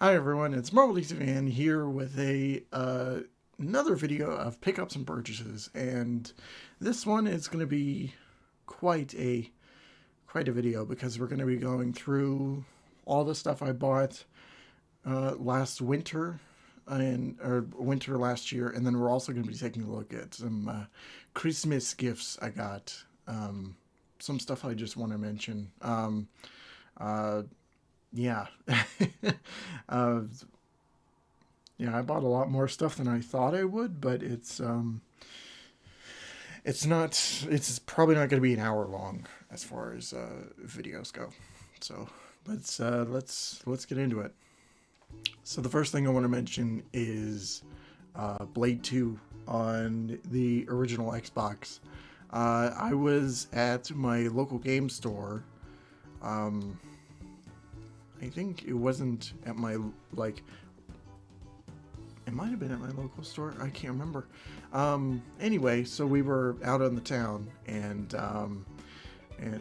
Hi everyone, it's Marvel DC Fan here with another video of pickups and purchases, and this one is going to be quite a quite a video because we're going to be going through all the stuff I bought last winter or winter last year, and then we're also going to be taking a look at some Christmas gifts I got. Some stuff I just want to mention. Uh, yeah. uh, yeah, I bought a lot more stuff than I thought I would, but it's not it's probably not going to be an hour long as far as videos go. So let's get into it. So the first thing I want to mention is Blade 2 on the original Xbox. I was at my local game store. Um, I think it wasn't at my, like, it might have been at my local store. I can't remember. Anyway, so we were out on the town, and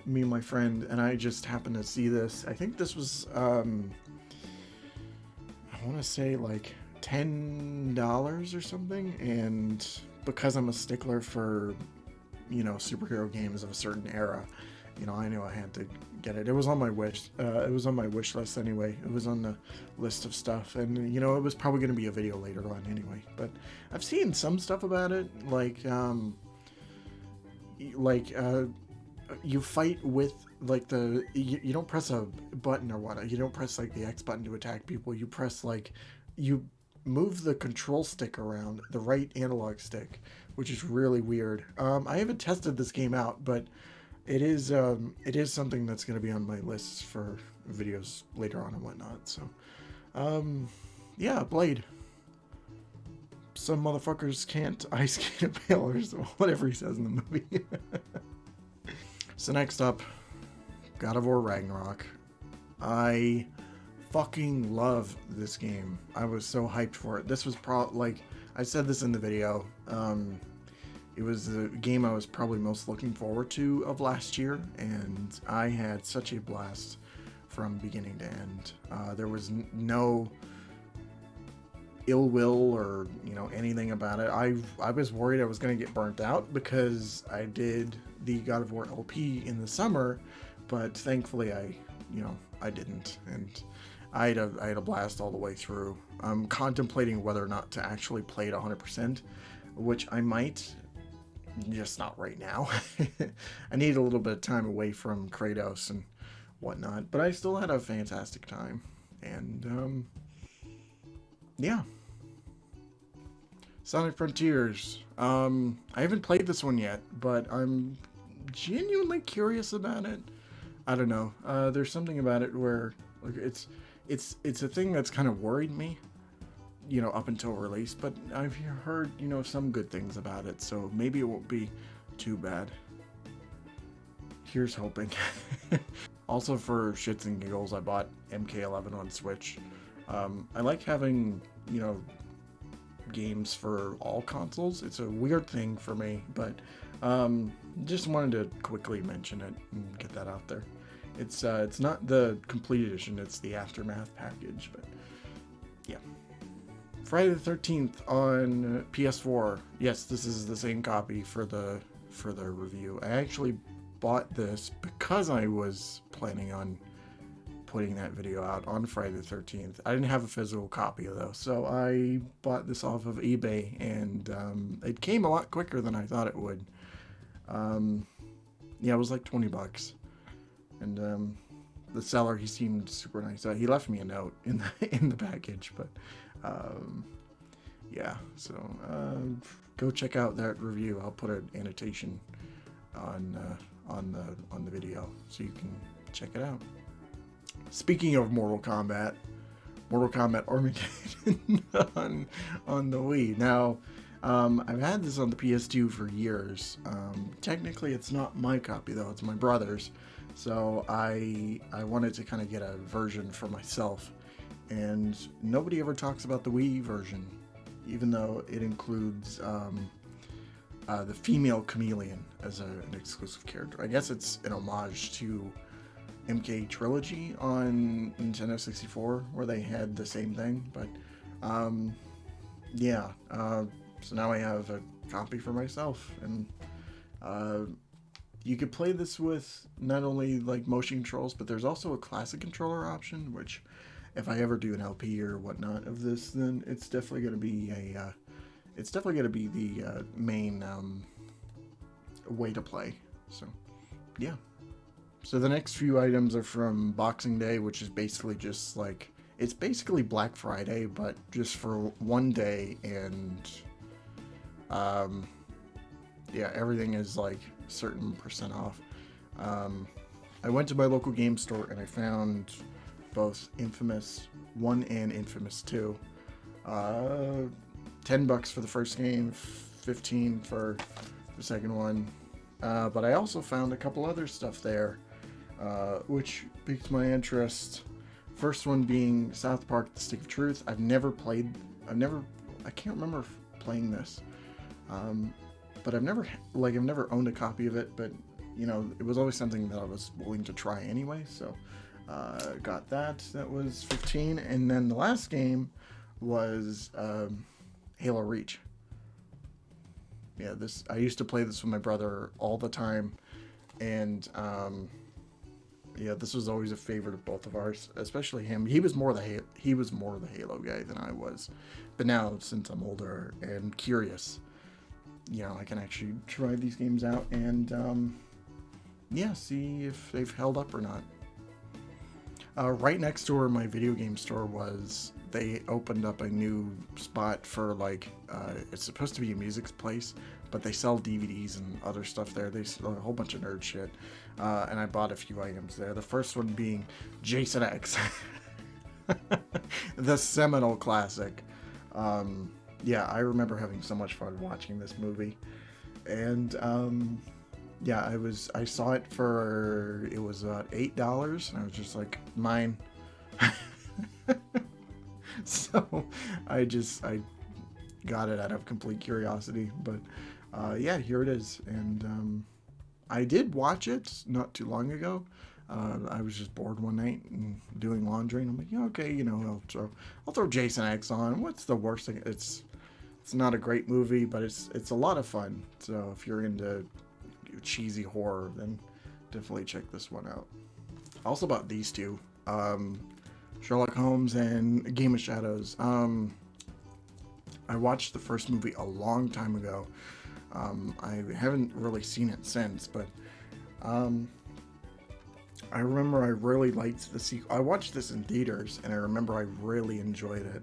me and my friend and I just happened to see this. I think this was I want to say like $10 or something. And because I'm a stickler for superhero games of a certain era, I knew I had to get it. It was on my wish. It was on my wish list anyway. It was on the list of stuff, and it was probably going to be a video later on anyway. But I've seen some stuff about it, you fight with like you don't press a button or what. You don't press like the X button to attack people. You press you move the control stick around, the right analog stick, which is really weird. I haven't tested this game out, but it is something that's going to be on my list for videos later on and whatnot. So, yeah, Blade. Some motherfuckers can't ice skate a pail or whatever he says in the movie. So next up, God of War Ragnarok. I fucking love this game. I was so hyped for it. This was I said this in the video. It was the game I was probably most looking forward to of last year, and I had such a blast from beginning to end. There was no ill will or anything about it. I was worried I was going to get burnt out because I did the God of War LP in the summer, but thankfully I didn't, and I had a blast all the way through. I'm contemplating whether or not to actually play it 100%, which I might. Just not right now. I need a little bit of time away from Kratos and whatnot, but I still had a fantastic time. And yeah, Sonic Frontiers. I haven't played this one yet, but I'm genuinely curious about it. I don't know. There's something about it where it's a thing that's kind of worried me, up until release, but I've heard, some good things about it, so maybe it won't be too bad. Here's hoping. Also, for shits and giggles, I bought MK11 on Switch. I like having, games for all consoles. It's a weird thing for me, but just wanted to quickly mention it and get that out there. It's not the complete edition, it's the Aftermath package, but yeah. Friday the 13th on PS4. Yes, this is the same copy for the review. I actually bought this because I was planning on putting that video out on Friday the 13th. I didn't have a physical copy though, so I bought this off of eBay, and it came a lot quicker than I thought it would. Yeah, it was like $20, and the seller, he seemed super nice. He left me a note in the package, but yeah. So go check out that review. I'll put an annotation on the video so you can check it out. Speaking of Mortal Kombat Armageddon on the Wii. Now, I've had this on the PS2 for years. Technically, it's not my copy though; it's my brother's. So I wanted to kind of get a version for myself, and nobody ever talks about the Wii version, even though it includes the female chameleon as an exclusive character. I guess it's an homage to MK Trilogy on Nintendo 64, where they had the same thing. But um, yeah, so now I have a copy for myself, and uh, you could play this with not only like motion controls, but there's also a classic controller option. Which, if I ever do an LP or whatnot of this, then it's definitely going to be it's definitely going to be the main way to play. So, yeah. So the next few items are from Boxing Day, which is basically just like it's basically Black Friday, but just for one day, and um, yeah, everything is like certain percent off. Um, I went to my local game store and I found both Infamous 1 and Infamous 2. Uh, $10 for the first game, 15 for the second one. But I also found a couple other stuff there, which piqued my interest. First one being South Park: The Stick of Truth. I can't remember playing this, but I've never owned a copy of it. But you know, it was always something that I was willing to try anyway. So got that. That was 15, and then the last game was Halo Reach. Yeah, I used to play this with my brother all the time, and yeah, this was always a favorite of both of ours, especially him. He was more the Halo guy than I was, but now since I'm older and curious, you know, I can actually try these games out and yeah, see if they've held up or not. Right next door, my video game store they opened up a new spot for like, it's supposed to be a music place, but they sell DVDs and other stuff there. They sell a whole bunch of nerd shit. And I bought a few items there. The first one being Jason X, the seminal classic. Yeah, I remember having so much fun watching this movie. And yeah, I saw it it was about $8, and I was just like, mine. So I got it out of complete curiosity. But yeah, here it is. And I did watch it not too long ago. I was just bored one night and doing laundry, and I'm like, yeah, okay, you know, I'll throw Jason X on. What's the worst thing? It's not a great movie, but it's a lot of fun. So if you're into cheesy horror, then definitely check this one out. I also bought these two, Sherlock Holmes and Game of Shadows. I watched the first movie a long time ago. I haven't really seen it since, but I remember I really liked the sequel. I watched this in theaters, and I remember I really enjoyed it.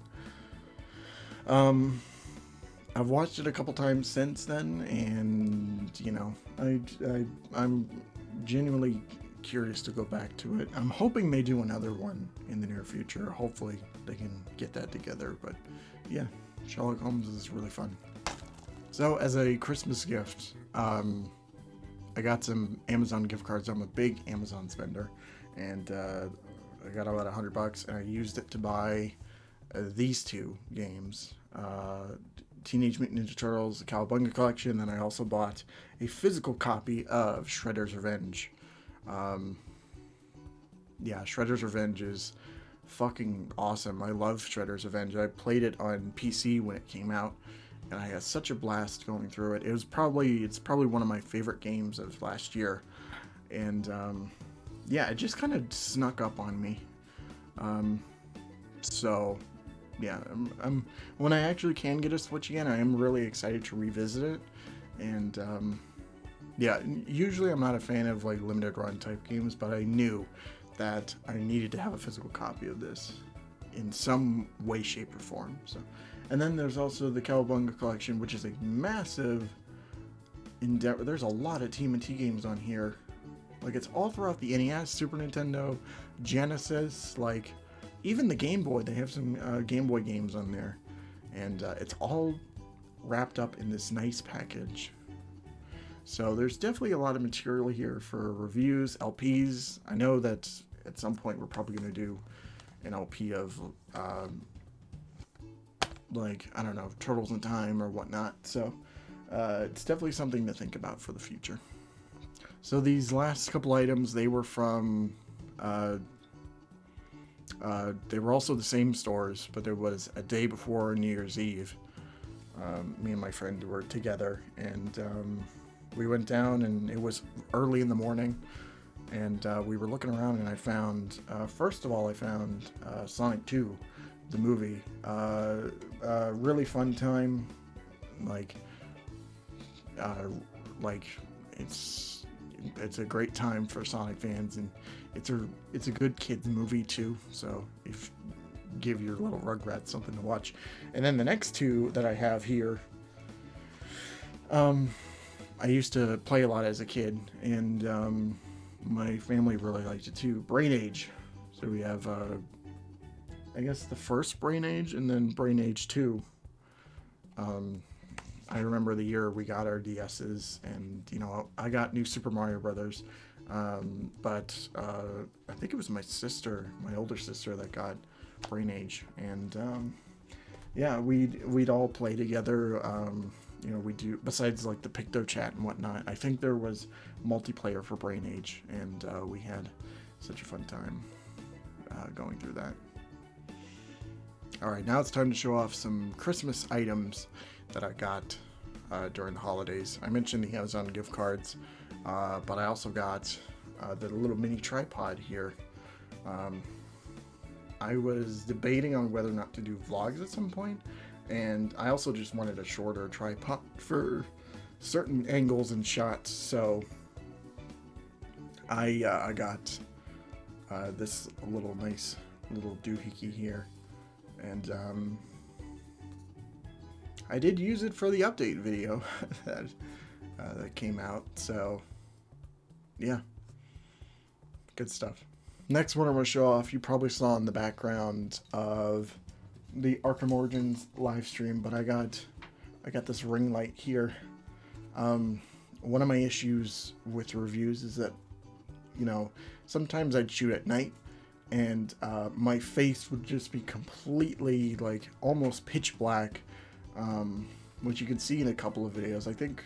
I've watched it a couple times since then, and you know, I'm genuinely curious to go back to it. I'm hoping they do another one in the near future. Hopefully they can get that together. But yeah, Sherlock Holmes is really fun. So as a Christmas gift, I got some Amazon gift cards. I'm a big Amazon spender, and I got about $100, and I used it to buy these two games. Teenage Mutant Ninja Turtles, the Cowabunga Collection, and then I also bought a physical copy of Shredder's Revenge. Yeah, Shredder's Revenge is fucking awesome. I love Shredder's Revenge. I played it on PC when it came out, and I had such a blast going through it. It's probably one of my favorite games of last year, and yeah, it just kind of snuck up on me. So yeah, I'm when I actually can get a Switch again, I am really excited to revisit it. And yeah, usually I'm not a fan of like limited run type games, but I knew that I needed to have a physical copy of this in some way, shape, or form. So, and then there's also the Cowabunga Collection, which is a massive endeavor. There's a lot of TMNT games on here. Like, it's all throughout the NES, Super Nintendo, Genesis, like even the Game Boy. They have some Game Boy games on there, and it's all wrapped up in this nice package. So there's definitely a lot of material here for reviews, LPs. I know that at some point we're probably going to do an LP of like, I don't know, Turtles in Time or whatnot. So it's definitely something to think about for the future. So these last couple items, they were from They were also the same stores, but there was a day before New Year's Eve. Me and my friend were together, and we went down, and it was early in the morning, and we were looking around, and I found, first of all, I found Sonic 2, the movie. Really fun time, like it's a great time for Sonic fans, and it's a good kids movie too. So if give your little Rugrats something to watch. And then the next two that I have here, I used to play a lot as a kid, and my family really liked it too. Brain Age. So we have I guess the first Brain Age, and then Brain Age 2. I remember the year we got our DSs, and I got New Super Mario Brothers, but I think it was my older sister, that got Brain Age, and yeah, we'd all play together. We do, besides like the Picto Chat and whatnot. I think there was multiplayer for Brain Age, and we had such a fun time going through that. All right, now it's time to show off some Christmas items that I got during the holidays. I mentioned the Amazon gift cards, but I also got the little mini tripod here. I was debating on whether or not to do vlogs at some point, and I also just wanted a shorter tripod for certain angles and shots, so I got this nice little doohickey here, and I did use it for the update video that came out, so yeah, good stuff. Next one I'm going to show off, you probably saw in the background of the Arkham Origins live stream, but I got this ring light here. One of my issues with reviews is that, sometimes I'd shoot at night, and my face would just be completely, like, almost pitch black, which you can see in a couple of videos. I think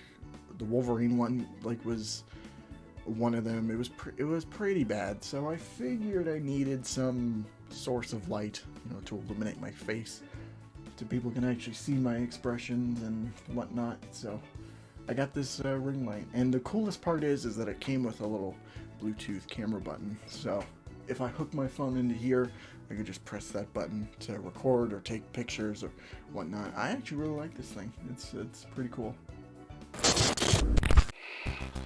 the Wolverine one, was one of them. It was pretty bad, so I figured I needed some source of light, to illuminate my face, so people can actually see my expressions and whatnot. So I got this ring light, and the coolest part is that it came with a little Bluetooth camera button. So if I hook my phone into here, I could just press that button to record or take pictures or whatnot. I actually really like this thing. It's pretty cool.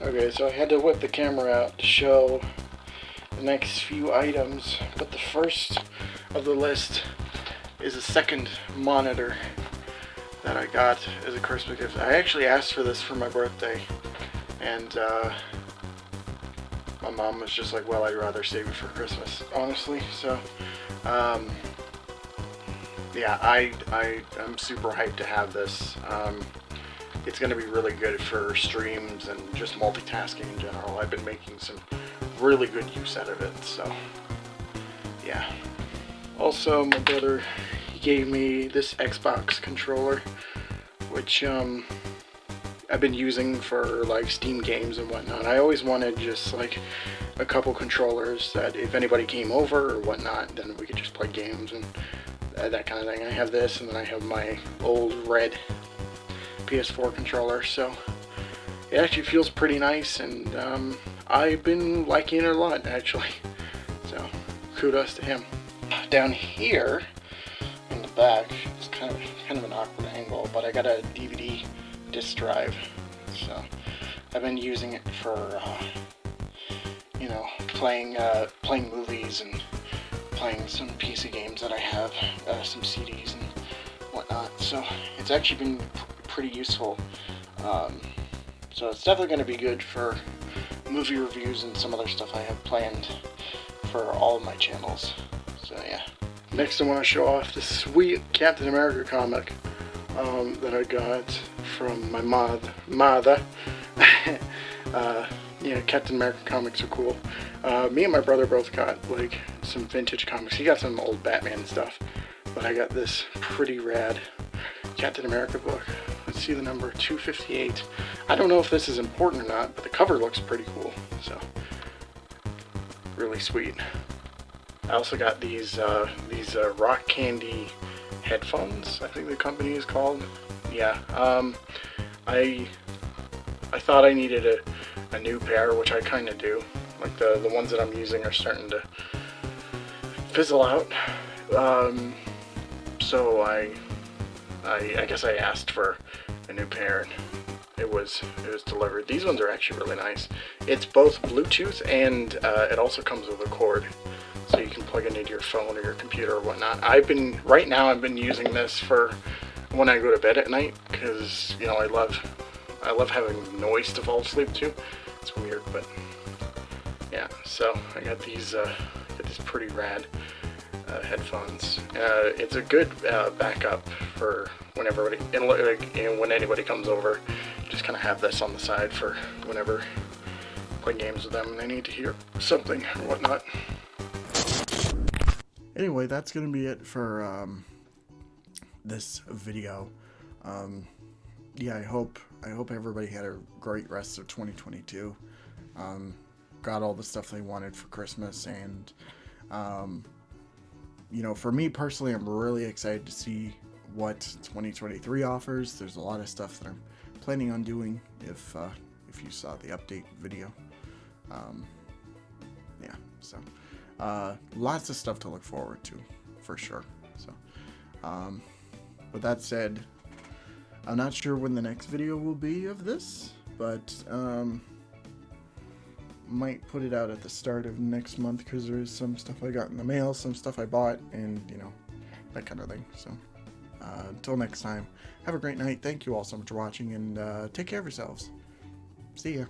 Okay, so I had to whip the camera out to show the next few items, but the first of the list is a second monitor that I got as a Christmas gift. I actually asked for this for my birthday, and my mom was just like, well, I'd rather save it for Christmas, honestly. So yeah, I'm super hyped to have this. It's going to be really good for streams and just multitasking in general. I've been making some really good use out of it, so yeah. Also, my brother, he gave me this Xbox controller, which I've been using for like Steam games and whatnot. I always wanted just like a couple controllers that if anybody came over or whatnot, then we could just play games and that kind of thing. I have this, and then I have my old red PS4 controller, so it actually feels pretty nice, and I've been liking it a lot, actually, so kudos to him. Down here in the back, it's kind of an awkward angle, but I got a DVD disc drive, so I've been using it for playing movies and playing some PC games that I have, some CDs and whatnot, so it's actually been pretty useful. So it's definitely going to be good for movie reviews and some other stuff I have planned for all of my channels. So yeah. Next I want to show off this sweet Captain America comic that I got from my mother. Yeah, Captain America comics are cool. Me and my brother both got like some vintage comics. He got some old Batman stuff, but I got this pretty rad Captain America book. Let's see the number, 258. I don't know if this is important or not, but the cover looks pretty cool. So really sweet. I also got these Rock Candy headphones, I think the company is called. Yeah, I thought I needed a new pair, which I kind of do. Like the ones that I'm using are starting to fizzle out. So I guess I asked for a new pair. It was delivered. These ones are actually really nice. It's both Bluetooth and it also comes with a cord, so you can plug it into your phone or your computer or whatnot. Right now I've been using this for when I go to bed at night, because you know I love having noise to fall asleep to. It's weird, but yeah. So I got these pretty rad headphones. It's a good backup for whenever when anybody comes over. Just kind of have this on the side for whenever I play games with them and they need to hear something or whatnot. Anyway, that's gonna be it for this video. Yeah, I hope everybody had a great rest of 2022. Got all the stuff they wanted for Christmas, and you know, for me personally, I'm really excited to see what 2023 offers. There's a lot of stuff that I'm planning on doing. If you saw the update video, yeah. So lots of stuff to look forward to, for sure. So, with that said, I'm not sure when the next video will be of this, but might put it out at the start of next month, because there's some stuff I got in the mail, some stuff I bought, and you know, that kind of thing. So until next time, have a great night. Thank you all so much for watching, and take care of yourselves. See ya.